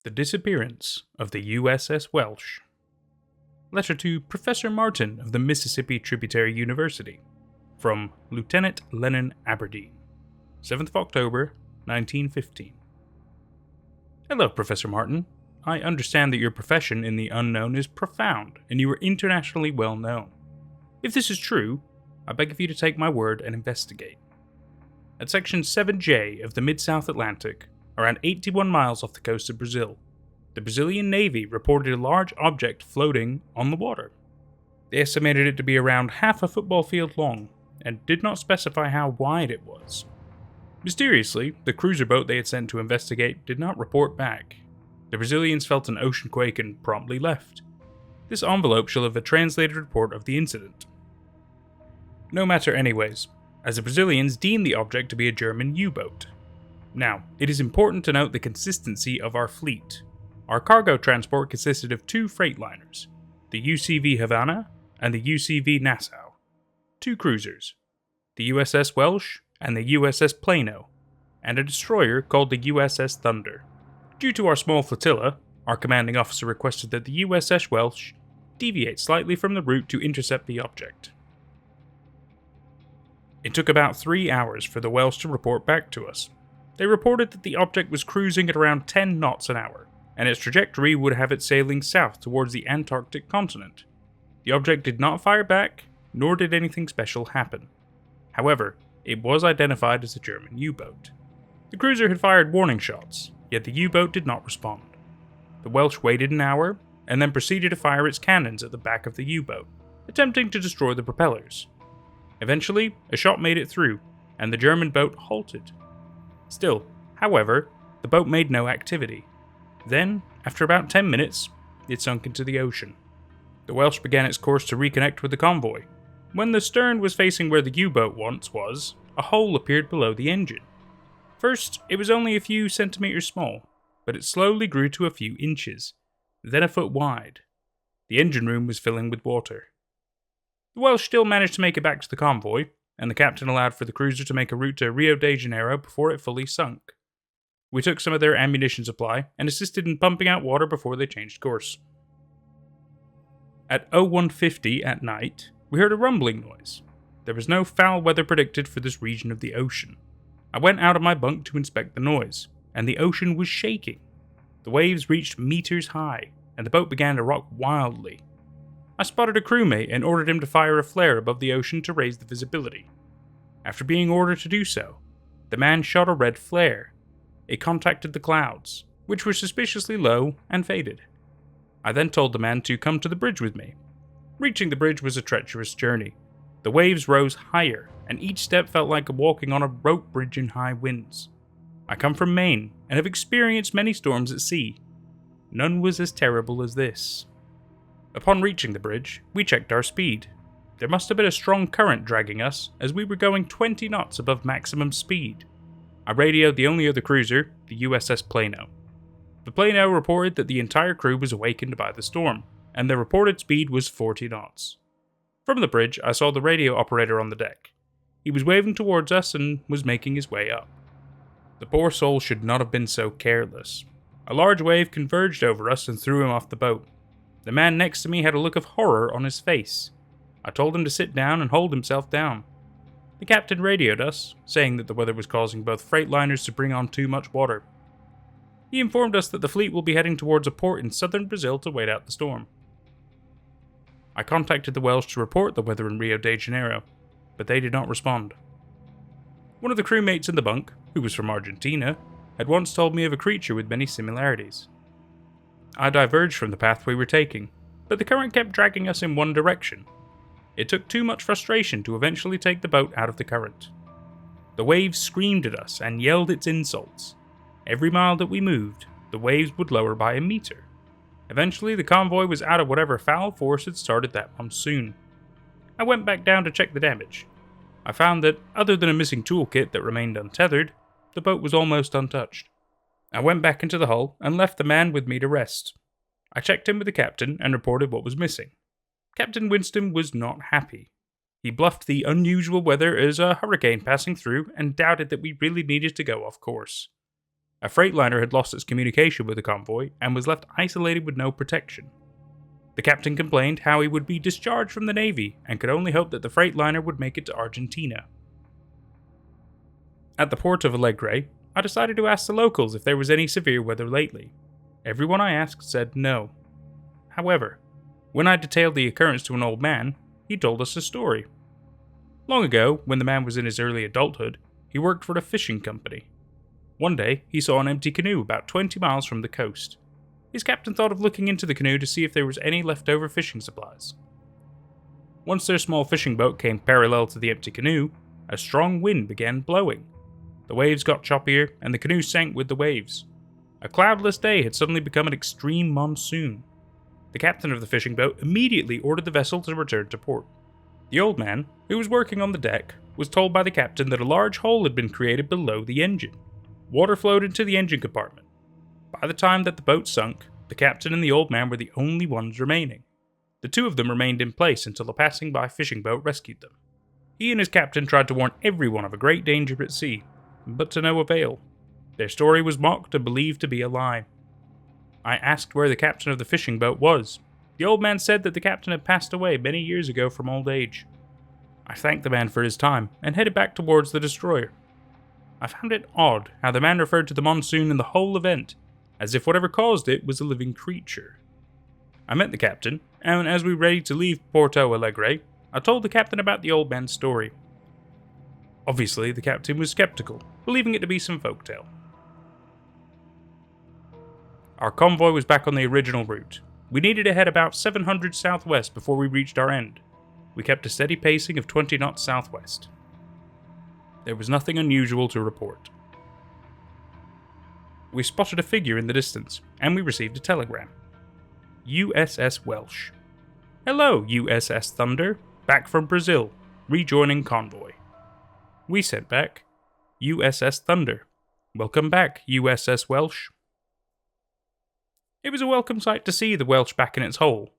The Disappearance of the USS Welsh. Letter to Professor Martin of the Mississippi Tributary University. From Lieutenant Lennon Aberdeen. 7th of October, 1915. Hello, Professor Martin. I understand that your profession in the unknown is profound, and you are internationally well known. If this is true, I beg of you to take my word and investigate. At Section 7J of the Mid-South Atlantic, around 81 miles off the coast of Brazil, the Brazilian Navy reported a large object floating on the water. They estimated it to be around half a football field long, and did not specify how wide it was. Mysteriously, the cruiser boat they had sent to investigate did not report back. The Brazilians felt an ocean quake and promptly left. This envelope shall have a translated report of the incident. No matter anyways, as the Brazilians deemed the object to be a German U-boat. Now, it is important to note the consistency of our fleet. Our cargo transport consisted of two freightliners, the UCV Havana and the UCV Nassau, two cruisers, the USS Welsh and the USS Plano, and a destroyer called the USS Thunder. Due to our small flotilla, our commanding officer requested that the USS Welsh deviate slightly from the route to intercept the object. It took about 3 hours for the Welsh to report back to us. They reported that the object was cruising at around 10 knots an hour, and its trajectory would have it sailing south towards the Antarctic continent. The object did not fire back, nor did anything special happen. However, it was identified as a German U-boat. The cruiser had fired warning shots, yet the U-boat did not respond. The Welsh waited an hour, and then proceeded to fire its cannons at the back of the U-boat, attempting to destroy the propellers. Eventually, a shot made it through, and the German boat halted. Still, however, the boat made no activity. Then, after about 10 minutes, it sunk into the ocean. The Welsh began its course to reconnect with the convoy. When the stern was facing where the U-boat once was, a hole appeared below the engine. First, it was only a few centimeters small, but it slowly grew to a few inches, then a foot wide. The engine room was filling with water. The Welsh still managed to make it back to the convoy, and the captain allowed for the cruiser to make a route to Rio de Janeiro before it fully sunk. We took some of their ammunition supply and assisted in pumping out water before they changed course. At 01:50 at night, we heard a rumbling noise. There was no foul weather predicted for this region of the ocean. I went out of my bunk to inspect the noise, and the ocean was shaking. The waves reached meters high, and the boat began to rock wildly. I spotted a crewmate and ordered him to fire a flare above the ocean to raise the visibility. After being ordered to do so, the man shot a red flare. It contacted the clouds, which were suspiciously low and faded. I then told the man to come to the bridge with me. Reaching the bridge was a treacherous journey. The waves rose higher, and each step felt like walking on a rope bridge in high winds. I come from Maine, and have experienced many storms at sea. None was as terrible as this. Upon reaching the bridge, we checked our speed. There must have been a strong current dragging us, as we were going 20 knots above maximum speed. I radioed the only other cruiser, the USS Plano. The Plano reported that the entire crew was awakened by the storm, and their reported speed was 40 knots. From the bridge, I saw the radio operator on the deck. He was waving towards us and was making his way up. The poor soul should not have been so careless. A large wave converged over us and threw him off the boat. The man next to me had a look of horror on his face. I told him to sit down and hold himself down. The captain radioed us, saying that the weather was causing both freightliners to bring on too much water. He informed us that the fleet will be heading towards a port in southern Brazil to wait out the storm. I contacted the Welsh to report the weather in Rio de Janeiro, but they did not respond. One of the crewmates in the bunk, who was from Argentina, had once told me of a creature with many similarities. I diverged from the path we were taking, but the current kept dragging us in one direction. It took too much frustration to eventually take the boat out of the current. The waves screamed at us and yelled its insults. Every mile that we moved, the waves would lower by a meter. Eventually, the convoy was out of whatever foul force had started that monsoon. I went back down to check the damage. I found that, other than a missing toolkit that remained untethered, the boat was almost untouched. I went back into the hull and left the man with me to rest. I checked in with the captain and reported what was missing. Captain Winston was not happy. He bluffed the unusual weather as a hurricane passing through and doubted that we really needed to go off course. A freightliner had lost its communication with the convoy and was left isolated with no protection. The captain complained how he would be discharged from the Navy and could only hope that the freightliner would make it to Argentina. At the port of ILikele, I decided to ask the locals if there was any severe weather lately. Everyone I asked said no. However, when I detailed the occurrence to an old man, he told us a story. Long ago, when the man was in his early adulthood, he worked for a fishing company. One day, he saw an empty canoe about 20 miles from the coast. His captain thought of looking into the canoe to see if there was any leftover fishing supplies. Once their small fishing boat came parallel to the empty canoe, a strong wind began blowing. The waves got choppier, and the canoe sank with the waves. A cloudless day had suddenly become an extreme monsoon. The captain of the fishing boat immediately ordered the vessel to return to port. The old man, who was working on the deck, was told by the captain that a large hole had been created below the engine. Water flowed into the engine compartment. By the time that the boat sunk, the captain and the old man were the only ones remaining. The two of them remained in place until a passing-by fishing boat rescued them. He and his captain tried to warn everyone of a great danger at sea, but to no avail. Their story was mocked and believed to be a lie. I asked where the captain of the fishing boat was. The old man said that the captain had passed away many years ago from old age. I thanked the man for his time and headed back towards the destroyer. I found it odd how the man referred to the monsoon and the whole event as if whatever caused it was a living creature. I met the captain, and as we were ready to leave Porto Alegre, I told the captain about the old man's story. Obviously, the captain was skeptical, believing it to be some folktale. Our convoy was back on the original route. We needed to head about 700 southwest before we reached our end. We kept a steady pacing of 20 knots southwest. There was nothing unusual to report. We spotted a figure in the distance, and we received a telegram. USS Welsh. Hello, USS Thunder. Back from Brazil. Rejoining convoy. We sent back, USS Thunder. Welcome back, USS Welsh. It was a welcome sight to see the Welsh back in its hole.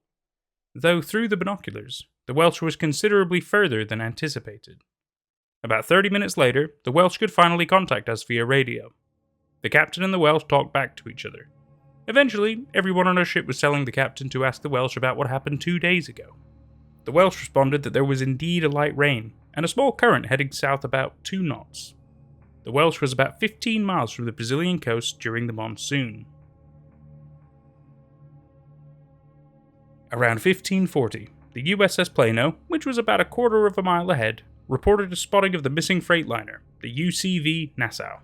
Though through the binoculars, the Welsh was considerably further than anticipated. About 30 minutes later, the Welsh could finally contact us via radio. The captain and the Welsh talked back to each other. Eventually, everyone on our ship was telling the captain to ask the Welsh about what happened 2 days ago. The Welsh responded that there was indeed a light rain, and a small current heading south about 2 knots. The Welsh was about 15 miles from the Brazilian coast during the monsoon. Around 1540, the USS Plano, which was about a quarter of a mile ahead, reported a spotting of the missing freightliner, the UCV Nassau.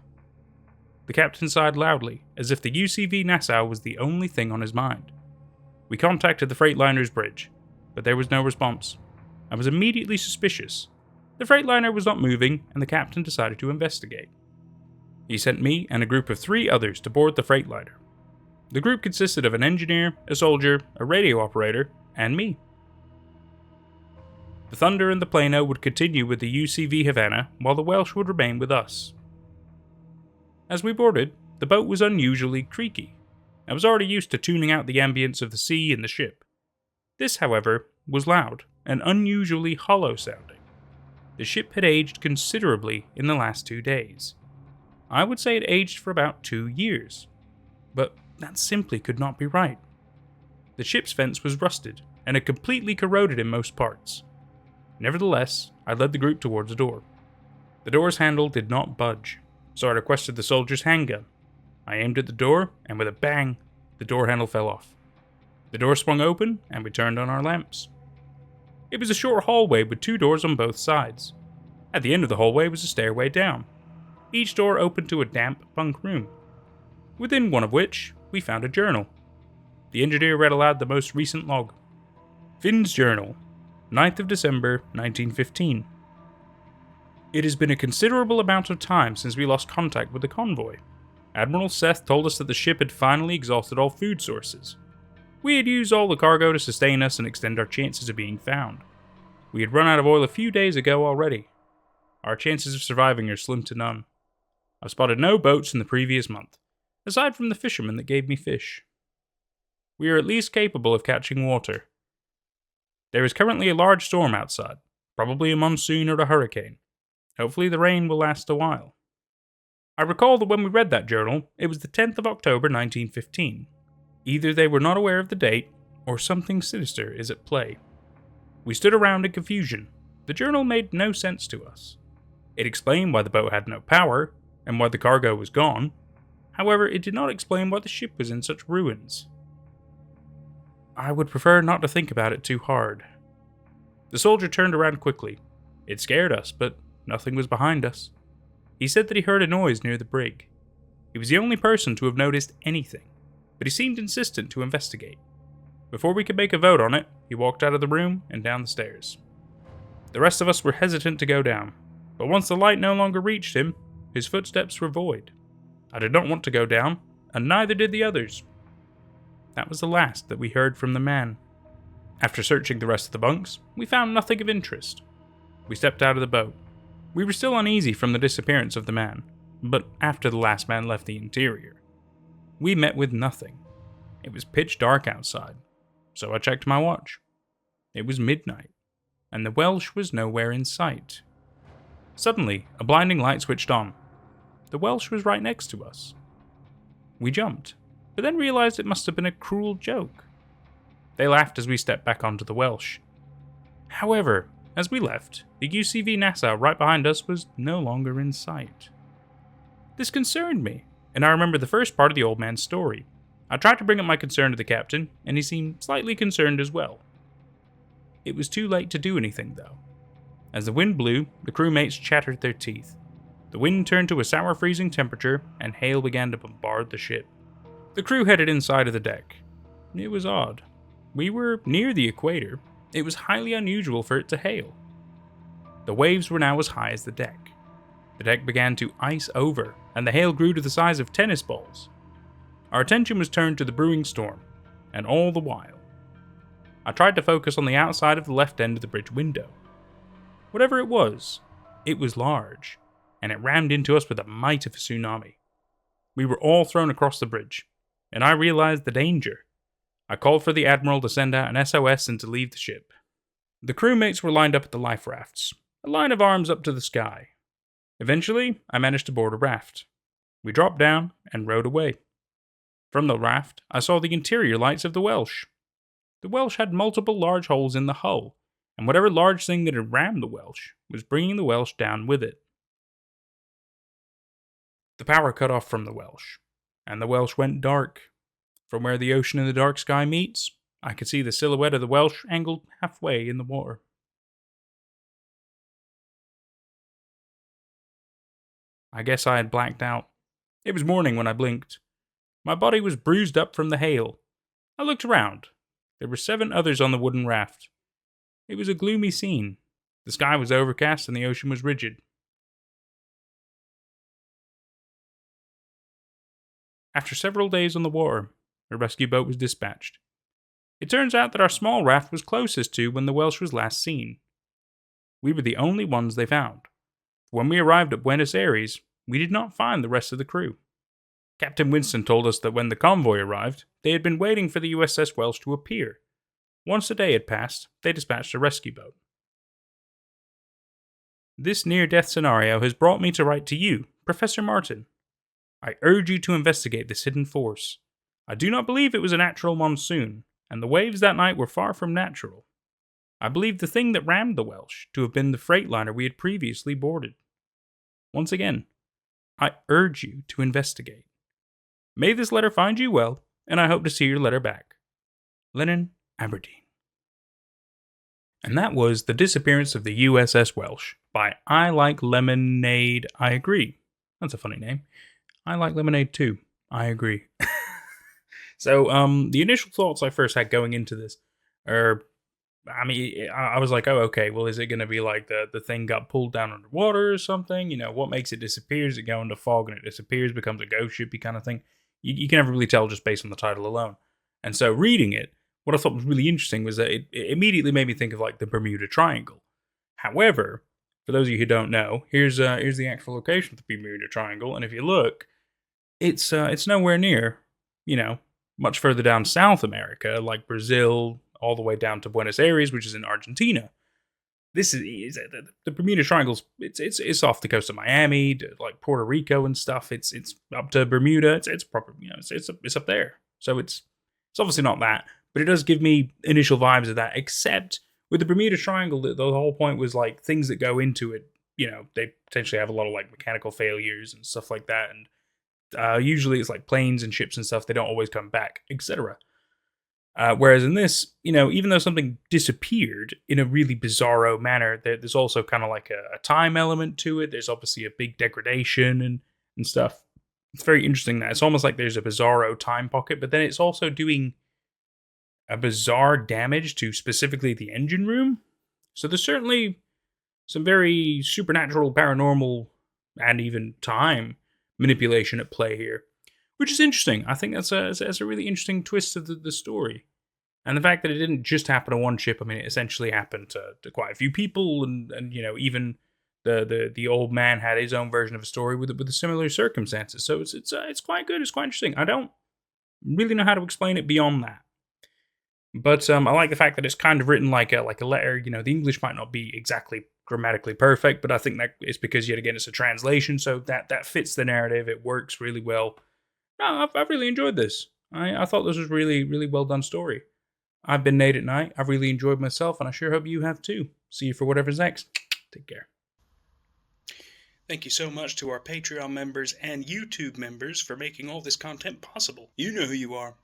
The captain sighed loudly, as if the UCV Nassau was the only thing on his mind. We contacted the freightliner's bridge, but there was no response. I was immediately suspicious. The freightliner was not moving, and the captain decided to investigate. He sent me and a group of 3 others to board the freightliner. The group consisted of an engineer, a soldier, a radio operator, and me. The Thunder and the Plano would continue with the UCV Havana, while the Welsh would remain with us. As we boarded, the boat was unusually creaky. I was already used to tuning out the ambience of the sea and the ship. This, however, was loud and unusually hollow sounding. The ship had aged considerably in the last 2 days. I would say it aged for about 2 years. But that simply could not be right. The ship's fence was rusted and had completely corroded in most parts. Nevertheless, I led the group towards a door. The door's handle did not budge, so I requested the soldier's handgun. I aimed at the door, and with a bang, the door handle fell off. The door swung open, and we turned on our lamps. It was a short hallway with 2 doors on both sides. At the end of the hallway was a stairway down. Each door opened to a damp bunk room, within one of which we found a journal. The engineer read aloud the most recent log. Finn's Journal, 9th of December, 1915. It has been a considerable amount of time since we lost contact with the convoy. Admiral Seth told us that the ship had finally exhausted all food sources. We had used all the cargo to sustain us and extend our chances of being found. We had run out of oil a few days ago already. Our chances of surviving are slim to none. I've spotted no boats in the previous month, aside from the fishermen that gave me fish. We are at least capable of catching water. There is currently a large storm outside, probably a monsoon or a hurricane. Hopefully the rain will last a while. I recall that when we read that journal, it was the 10th of October 1915. Either they were not aware of the date, or something sinister is at play. We stood around in confusion. The journal made no sense to us. It explained why the boat had no power, and why the cargo was gone. However, it did not explain why the ship was in such ruins. I would prefer not to think about it too hard. The soldier turned around quickly. It scared us, but nothing was behind us. He said that he heard a noise near the brig. He was the only person to have noticed anything, but he seemed insistent to investigate. Before we could make a vote on it, he walked out of the room and down the stairs. The rest of us were hesitant to go down, but once the light no longer reached him, his footsteps were void. I did not want to go down, and neither did the others. That was the last that we heard from the man. After searching the rest of the bunks, we found nothing of interest. We stepped out of the boat. We were still uneasy from the disappearance of the man, but after the last man left the interior, we met with nothing. It was pitch dark outside, so I checked my watch. It was midnight, and the Welsh was nowhere in sight. Suddenly, a blinding light switched on. The Welsh was right next to us. We jumped, but then realized it must have been a cruel joke. They laughed as we stepped back onto the Welsh. However, as we left, the UCV Nassau right behind us was no longer in sight. This concerned me, and I remember the first part of the old man's story. I tried to bring up my concern to the captain, and he seemed slightly concerned as well. It was too late to do anything, though. As the wind blew, the crewmates chattered their teeth. The wind turned to a sour freezing temperature, and hail began to bombard the ship. The crew headed inside of the deck. It was odd. We were near the equator. It was highly unusual for it to hail. The waves were now as high as the deck. The deck began to ice over, and the hail grew to the size of tennis balls. Our attention was turned to the brewing storm, and all the while, I tried to focus on the outside of the left end of the bridge window. Whatever it was large, and it rammed into us with the might of a tsunami. We were all thrown across the bridge, and I realized the danger. I called for the Admiral to send out an SOS and to leave the ship. The crewmates were lined up at the life rafts, a line of arms up to the sky. Eventually, I managed to board a raft. We dropped down and rowed away. From the raft, I saw the interior lights of the Welsh. The Welsh had multiple large holes in the hull, and whatever large thing that had rammed the Welsh was bringing the Welsh down with it. The power cut off from the Welsh, and the Welsh went dark. From where the ocean and the dark sky meets, I could see the silhouette of the Welsh angled halfway in the water. I guess I had blacked out. It was morning when I blinked. My body was bruised up from the hail. I looked around. There were 7 others on the wooden raft. It was a gloomy scene. The sky was overcast and the ocean was rigid. After several days on the water, a rescue boat was dispatched. It turns out that our small raft was closest to when the Welsh was last seen. We were the only ones they found. When we arrived at Buenos Aires, we did not find the rest of the crew. Captain Winston told us that when the convoy arrived, they had been waiting for the USS Welsh to appear. Once a day had passed, they dispatched a rescue boat. This near-death scenario has brought me to write to you, Professor Martin. I urge you to investigate this hidden force. I do not believe it was a natural monsoon, and the waves that night were far from natural. I believe the thing that rammed the Welsh to have been the freightliner we had previously boarded. Once again, I urge you to investigate. May this letter find you well, and I hope to see your letter back. Lennon, Aberdeen. And that was The Disappearance of the USS Welsh by ILikelemonadeiagree. That's a funny name. I like lemonade too. I agree. So, the initial thoughts I first had going into this are, I was like, oh, okay, well, is it going to be like the thing got pulled down underwater or something? You know, what makes it disappear? Does it go into fog and it disappears, becomes a ghost shipy kind of thing? You can never really tell just based on the title alone. And so reading it, what I thought was really interesting was that it immediately made me think of like the Bermuda Triangle. However, for those of you who don't know, here's the actual location of the Bermuda Triangle, and if you look, it's nowhere near, much further down South America, like Brazil, all the way down to Buenos Aires, which is in Argentina. this is the Bermuda Triangle's. It's off the coast of Miami, to like Puerto Rico and stuff. It's up to Bermuda. It's proper. It's up there. So it's obviously not that, but it does give me initial vibes of that. Except with the Bermuda Triangle, the whole point was like things that go into it. They potentially have a lot of like mechanical failures and stuff like that, and usually it's like planes and ships and stuff. They don't always come back, etc. Whereas in this, even though something disappeared in a really bizarro manner, there's also kind of like a time element to it. There's obviously a big degradation and stuff. It's very interesting that it's almost like there's a bizarro time pocket, but then it's also doing a bizarre damage to specifically the engine room. So there's certainly some very supernatural, paranormal, and even time manipulation at play here, which is interesting. I think that's a really interesting twist of the story. And the fact that it didn't just happen to one ship, I mean, it essentially happened to quite a few people, and even the old man had his own version of a story with the similar circumstances. So it's quite good. It's quite interesting. I don't really know how to explain it beyond that. But I like the fact that it's kind of written like a letter. The English might not be exactly grammatically perfect, but I think that it's because yet again it's a translation, so that fits the narrative. It works really well. No, I've really enjoyed this. I thought this was really, really well done story. I've been Nate at Night. I've really enjoyed myself, and I sure hope you have too. See you for whatever's next. Take care. Thank you so much to our Patreon members and YouTube members for making all this content possible. You know who you are.